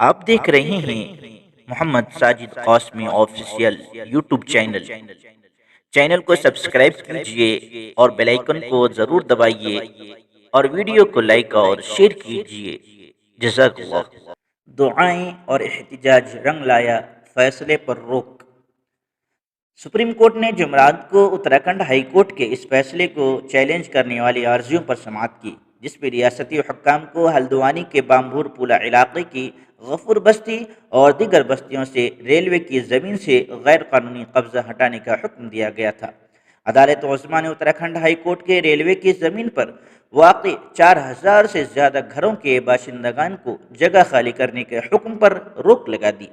آپ دیکھ رہے ہیں Muhammad Sajid Qasmi official YouTube channel. Channel کو سبسکرائب کیجئے اور بیل آئیکن کو ضرور دبائیے اور ویڈیو کو لائک اور شیئر کیجئے۔ جزاک اللہ۔ دعائیں اور احتجاج رنگ لایا، فیصلے پر روک۔ سپریم کورٹ نے جمعرات کو اتراکھنڈ ہائی کورٹ کے اس فیصلے کو چیلنج کرنے والی عرضیوں پر سماعت کی، جس پہ ریاستی حکام کو ہلدوانی کے بامبور پولہ علاقے کی غفور بستی اور دیگر بستیوں سے ریلوے کی زمین سے غیر قانونی قبضہ ہٹانے کا حکم دیا گیا تھا۔ عدالت عظمیٰ نے اتراکھنڈ ہائی کورٹ کے ریلوے کی زمین پر واقع 4000 سے زیادہ گھروں کے باشندگان کو جگہ خالی کرنے کے حکم پر روک لگا دی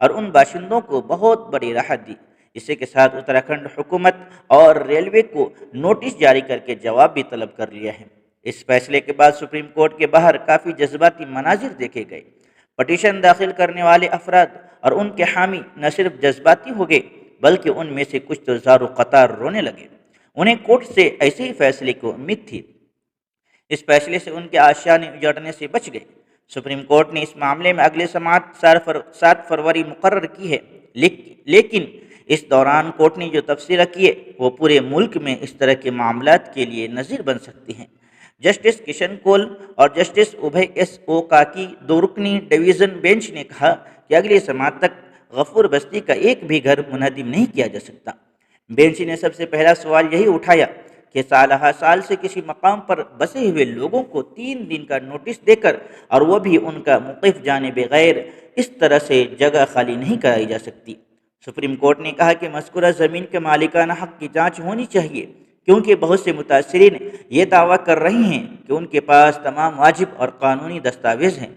اور ان باشندوں کو بہت بڑی راحت دی۔ اسی کے ساتھ اتراکھنڈ حکومت اور ریلوے کو نوٹس جاری کر کے جواب بھی طلب کر لیا ہے۔ اس فیصلے کے بعد سپریم کورٹ کے باہر کافی جذباتی مناظر دیکھے گئے۔ پٹیشن داخل کرنے والے افراد اور ان کے حامی نہ صرف جذباتی ہو گئے بلکہ ان میں سے کچھ تو زار و قطار رونے لگے۔ انہیں کورٹ سے ایسے ہی فیصلے کی امید تھی۔ اس فیصلے سے ان کے آشیانے اجڑنے سے بچ گئے۔ سپریم کورٹ نے اس معاملے میں اگلی سماعت 7 فروری مقرر کی ہے، لیکن اس دوران کورٹ نے جو تبصرہ کیے وہ پورے ملک میں اس طرح کے معاملات کے لیے نظیر بن سکتی ہیں۔ جسٹس کشن کول اور جسٹس ابھے ایس اوکا کی 2 رکنی ڈویژن بینچ نے کہا کہ اگلی سماعت تک غفور بستی کا ایک بھی گھر منہدم نہیں کیا جا سکتا۔ بینچ نے سب سے پہلا سوال یہی اٹھایا کہ سالہ سال سے کسی مقام پر بسے ہوئے لوگوں کو 3 دن کا نوٹس دے کر اور وہ بھی ان کا موقف جانے بغیر اس طرح سے جگہ خالی نہیں کرائی جا سکتی۔ سپریم کورٹ نے کہا کہ مذکورہ زمین کے مالکانہ حق کی جانچ ہونی چاہیے، کیونکہ بہت سے متاثرین یہ دعویٰ کر رہے ہیں کہ ان کے پاس تمام واجب اور قانونی دستاویز ہیں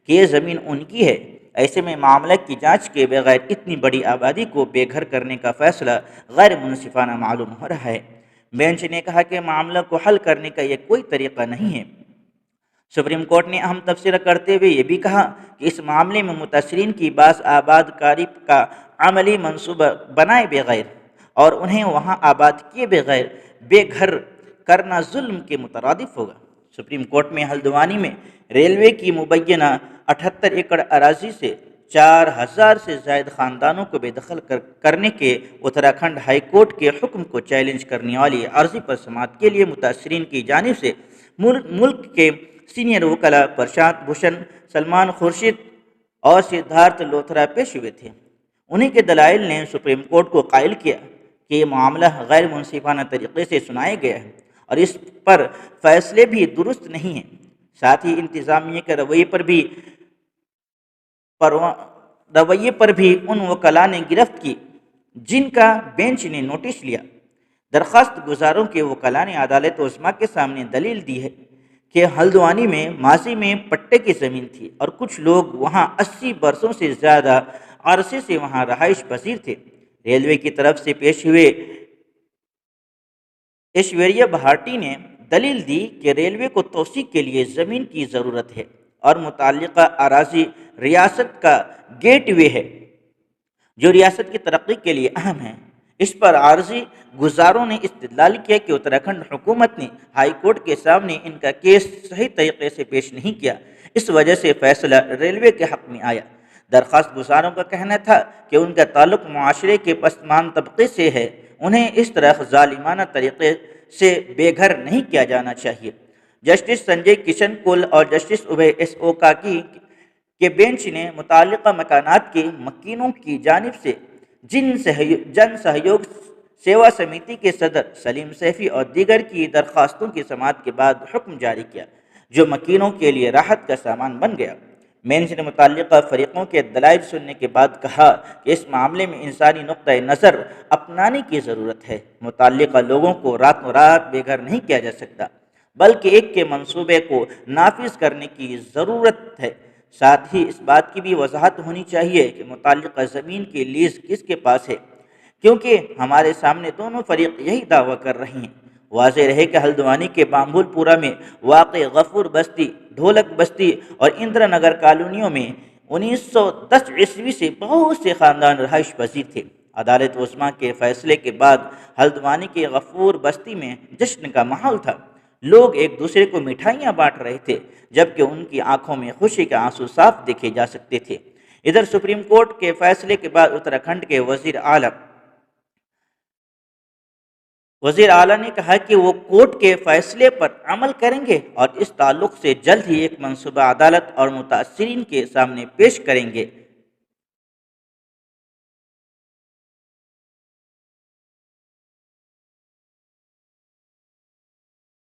کہ یہ زمین ان کی ہے۔ ایسے میں معاملہ کی جانچ کے بغیر اتنی بڑی آبادی کو بے گھر کرنے کا فیصلہ غیر منصفانہ معلوم ہو رہا ہے۔ بینچ نے کہا کہ معاملہ کو حل کرنے کا یہ کوئی طریقہ نہیں ہے۔ سپریم کورٹ نے اہم تبصرہ کرتے ہوئے یہ بھی کہا کہ اس معاملے میں متاثرین کی باز آباد کاری کا عملی منصوبہ بنائے بغیر اور انہیں وہاں آباد کیے بغیر بے گھر کرنا ظلم کے مترادف ہوگا۔ سپریم کورٹ میں ہلدوانی میں ریلوے کی مبینہ 78 ایکڑ اراضی سے 4000 سے زائد خاندانوں کو بے دخل کرنے کے اتراکھنڈ ہائی کورٹ کے حکم کو چیلنج کرنے والی عرضی پر سماعت کے لیے متاثرین کی جانب سے ملک کے سینئر وکلاء پرشانت بھوشن، سلمان خورشید اور سدھارتھ لوتھرا پیش ہوئے تھے۔ انہیں کے دلائل نے سپریم کورٹ کو قائل کیا کہ یہ معاملہ غیر منصفانہ طریقے سے سنایا گیا ہے اور اس پر فیصلے بھی درست نہیں ہیں۔ ساتھ ہی انتظامیہ کے رویے پر بھی ان وکلاء نے گرفت کی جن کا بینچ نے نوٹس لیا۔ درخواست گزاروں کے وکلاء نے عدالت عظمیٰ کے سامنے دلیل دی ہے کہ ہلدوانی میں ماضی میں پٹے کی زمین تھی اور کچھ لوگ وہاں 80 برسوں سے زیادہ عرصے سے وہاں رہائش پذیر تھے۔ ریلوے کی طرف سے پیش ہوئے ایشوریہ بھارتی نے دلیل دی کہ ریلوے کو توسیع کے لیے زمین کی ضرورت ہے اور متعلقہ اراضی ریاست کا گیٹ وے ہے جو ریاست کی ترقی کے لیے اہم ہے۔ اس پر عارضی گزاروں نے استدلال کیا کہ اتراکھنڈ حکومت نے ہائی کورٹ کے سامنے ان کا کیس صحیح طریقے سے پیش نہیں کیا، اس وجہ سے فیصلہ ریلوے کے حق میں آیا۔ درخواست گزاروں کا کہنا تھا کہ ان کا تعلق معاشرے کے پسماند طبقے سے ہے، انہیں اس طرح ظالمانہ طریقے سے بے گھر نہیں کیا جانا چاہیے۔ جسٹس سنجے کشن کول اور جسٹس ابھے ایس اوکا کے بینچ نے متعلقہ مکانات کے مکینوں کی جانب سے جن سہیوگ سیوا سمیتی کے صدر سلیم سیفی اور دیگر کی درخواستوں کی سماعت کے بعد حکم جاری کیا، جو مکینوں کے لیے راحت کا سامان بن گیا۔ بینچ نے متعلقہ فریقوں کے دلائل سننے کے بعد کہا کہ اس معاملے میں انسانی نقطۂ نظر اپنانے کی ضرورت ہے۔ متعلقہ لوگوں کو راتوں رات بے گھر نہیں کیا جا سکتا بلکہ ایک کے منصوبے کو نافذ کرنے کی ضرورت ہے۔ ساتھ ہی اس بات کی بھی وضاحت ہونی چاہیے کہ متعلقہ زمین کی لیز کس کے پاس ہے، کیونکہ ہمارے سامنے دونوں فریق یہی دعویٰ کر رہے ہیں۔ واضح رہے کہ ہلدوانی کے بامبول پورہ میں واقع غفور بستی، ڈھولک بستی اور اندرا نگر کالونیوں میں 1910 عیسوی سے بہت سے خاندان رہائش پذیر تھے۔ عدالت عظمیٰ کے فیصلے کے بعد ہلدوانی کے غفور بستی میں جشن کا ماحول تھا۔ لوگ ایک دوسرے کو مٹھائیاں بانٹ رہے تھے، جبکہ ان کی آنکھوں میں خوشی کے آنسو صاف دیکھے جا سکتے تھے۔ ادھر سپریم کورٹ کے فیصلے کے بعد اتراکھنڈ کے وزیر اعلیٰ نے کہا کہ وہ کورٹ کے فیصلے پر عمل کریں گے اور اس تعلق سے جلد ہی ایک منصوبہ عدالت اور متاثرین کے سامنے پیش کریں گے۔